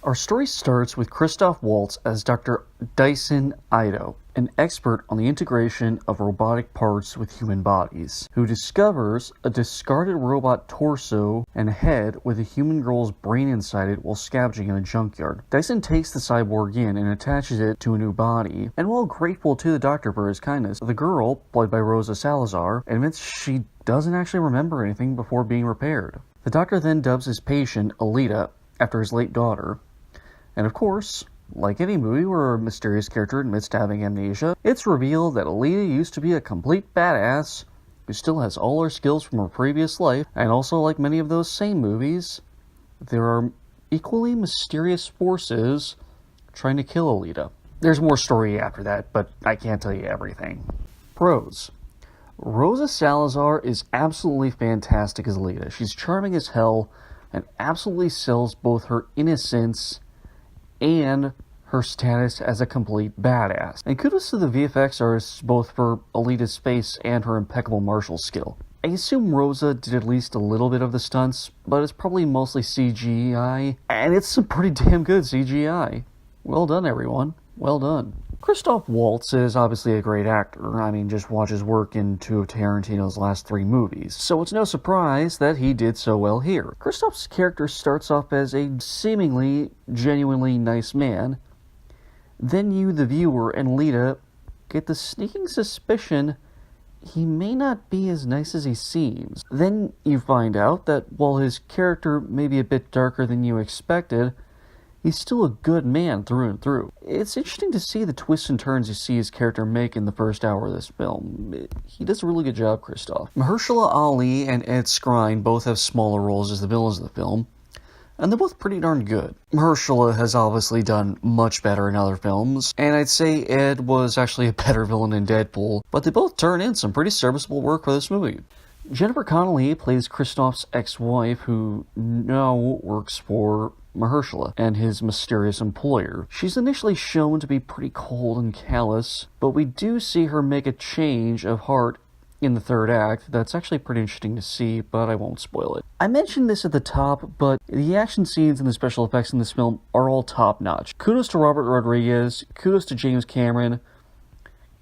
Our story starts with Christoph Waltz as Dr. Dyson Ido, an expert on the integration of robotic parts with human bodies, who discovers a discarded robot torso and head with a human girl's brain inside it while scavenging in a junkyard. Dyson takes the cyborg in and attaches it to a new body, and while grateful to the doctor for his kindness, the girl, played by Rosa Salazar, admits she doesn't actually remember anything before being repaired. The doctor then dubs his patient Alita after his late daughter. And of course, like any movie where a mysterious character admits to having amnesia, it's revealed that Alita used to be a complete badass who still has all her skills from her previous life, and also, like many of those same movies, there are equally mysterious forces trying to kill Alita. There's more story after that, but I can't tell you everything. Pros. Rosa Salazar is absolutely fantastic as Alita. She's charming as hell and absolutely sells both her innocence and her status as a complete badass. And kudos to the VFX artists both for Alita's face and her impeccable martial skill. I assume Rosa did at least a little bit of the stunts, but it's probably mostly CGI, and it's some pretty damn good CGI. Well done, everyone. Well done. Christoph Waltz is obviously a great actor. I mean, just watch his work in 2 of Tarantino's last 3 movies. So it's no surprise that he did so well here. Christoph's character starts off as a seemingly, genuinely nice man. Then you, the viewer, and Alita get the sneaking suspicion he may not be as nice as he seems. Then you find out that while his character may be a bit darker than you expected, he's still a good man through and through. It's interesting to see the twists and turns you see his character make in the first hour of this film. He does a really good job, Christoph. Mahershala Ali and Ed Skrein both have smaller roles as the villains of the film, and they're both pretty darn good. Mahershala has obviously done much better in other films, and I'd say Ed was actually a better villain in Deadpool, but they both turn in some pretty serviceable work for this movie. Jennifer Connelly plays Christoph's ex-wife, who now works for Mahershala and his mysterious employer. She's initially shown to be pretty cold and callous, but we do see her make a change of heart in the third act. That's actually pretty interesting to see, but I won't spoil it. I mentioned this at the top, but the action scenes and the special effects in this film are all top-notch. Kudos to Robert Rodriguez, kudos to James Cameron,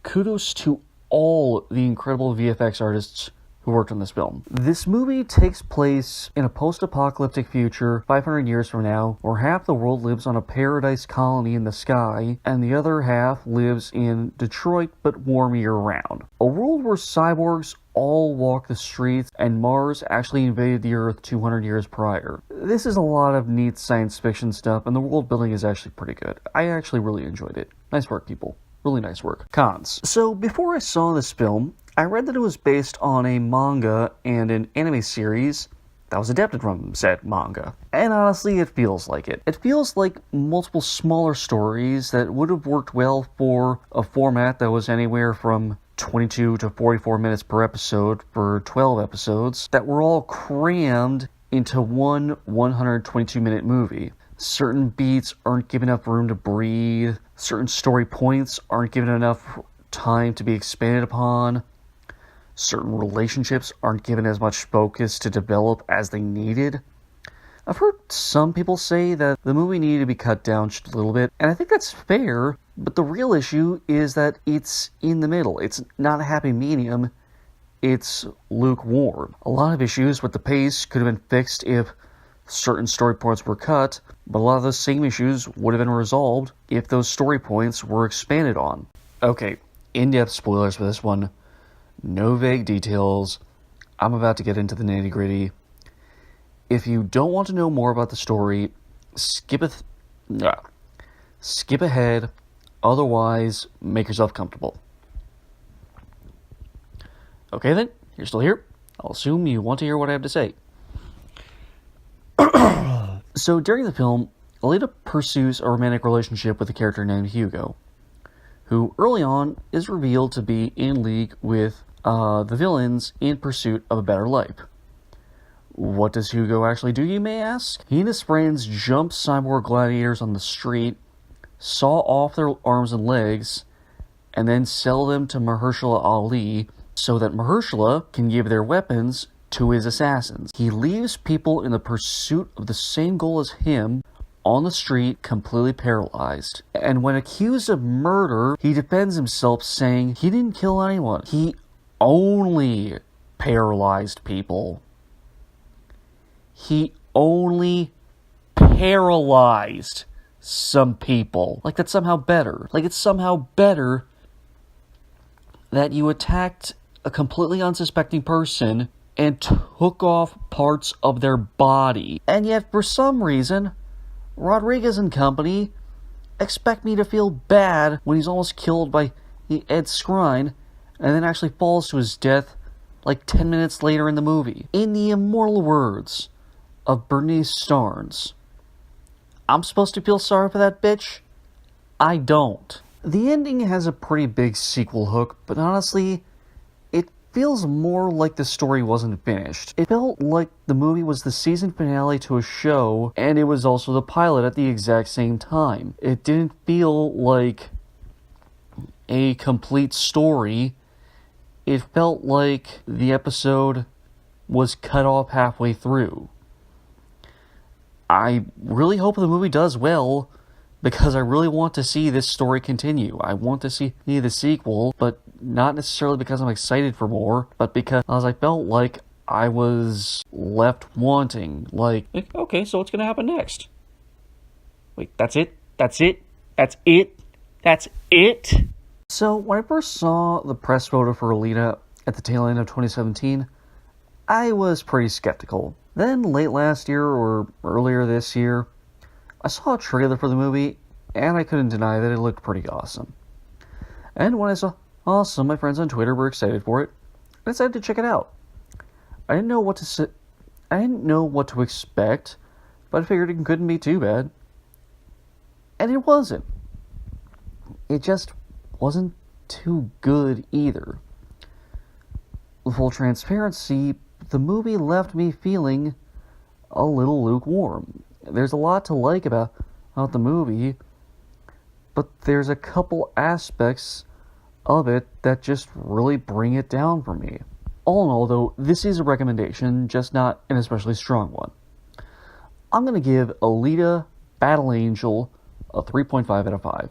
kudos to all the incredible VFX artists who worked on this film. This movie takes place in a post-apocalyptic future 500 years from now, where half the world lives on a paradise colony in the sky, and the other half lives in Detroit but warm year-round. A world where cyborgs all walk the streets, and Mars actually invaded the Earth 200 years prior. This is a lot of neat science fiction stuff, and the world building is actually pretty good. I actually really enjoyed it. Nice work, people. Really nice work. Cons. So, before I saw this film, I read that it was based on a manga and an anime series that was adapted from said manga. And honestly, it feels like it. It feels like multiple smaller stories that would have worked well for a format that was anywhere from 22 to 44 minutes per episode for 12 episodes that were all crammed into one 122-minute movie. Certain beats aren't given enough room to breathe. Certain story points aren't given enough time to be expanded upon. Certain relationships aren't given as much focus to develop as they needed. I've heard some people say that the movie needed to be cut down just a little bit, and I think that's fair, but the real issue is that it's in the middle. It's not a happy medium, it's lukewarm. A lot of issues with the pace could have been fixed if certain story points were cut, but a lot of those same issues would have been resolved if those story points were expanded on. Okay, in-depth spoilers for this one. No vague details. I'm about to get into the nitty-gritty. If you don't want to know more about the story, skip ahead. Otherwise, make yourself comfortable. Okay then, you're still here. I'll assume you want to hear what I have to say. So during the film, Alita pursues a romantic relationship with a character named Hugo, who early on is revealed to be in league with the villains in pursuit of a better life. What does Hugo actually do, you may ask? He and his friends jump cyborg gladiators on the street, saw off their arms and legs, and then sell them to Mahershala Ali so that Mahershala can give their weapons to his assassins. He leaves people in the pursuit of the same goal as him on the street, completely paralyzed. And when accused of murder, he defends himself saying he didn't kill anyone. He only paralyzed people. He only paralyzed some people. Like that's somehow better. Like it's somehow better that you attacked a completely unsuspecting person and took off parts of their body. And yet, for some reason, Rodriguez and company expect me to feel bad when he's almost killed by Ed Skrein and then actually falls to his death like 10 minutes later in the movie. In the immortal words of Bernice Starnes, I'm supposed to feel sorry for that bitch? I don't. The ending has a pretty big sequel hook, but honestly, it feels more like the story wasn't finished. It felt like the movie was the season finale to a show, and it was also the pilot at the exact same time. It didn't feel like a complete story. It felt like the episode was cut off halfway through. I really hope the movie does well, because I really want to see this story continue. I want to see the sequel, but not necessarily because I'm excited for more, but because I felt like I was left wanting. Like, okay, so what's going to happen next? Wait, that's it? That's it? That's it? That's it? So, when I first saw the press photo for Alita at the tail end of 2017, I was pretty skeptical. Then, late last year or earlier this year, I saw a trailer for the movie, and I couldn't deny that it looked pretty awesome. And when I saw some of my friends on Twitter were excited for it, I decided to check it out. I didn't know what to expect, but I figured it couldn't be too bad. And it wasn't. It just wasn't too good either. With full transparency, the movie left me feeling a little lukewarm. There's a lot to like about the movie, but there's a couple aspects of it that just really bring it down for me. All in all, though, this is a recommendation, just not an especially strong one. I'm going to give Alita Battle Angel a 3.5 out of 5.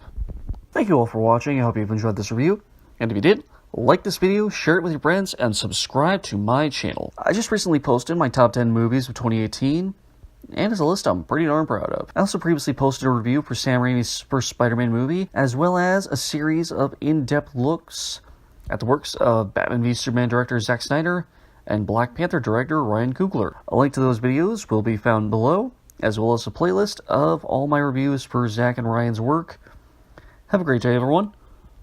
Thank you all for watching. I hope you've enjoyed this review. And if you did, like this video, share it with your friends, and subscribe to my channel. I just recently posted my top 10 movies of 2018, and it's a list I'm pretty darn proud of. I also previously posted a review for Sam Raimi's first Spider-Man movie, as well as a series of in-depth looks at the works of Batman v Superman director Zack Snyder and Black Panther director Ryan Coogler. A link to those videos will be found below, as well as a playlist of all my reviews for Zack and Ryan's work. Have a great day, everyone.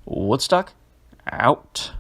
Woodstock out.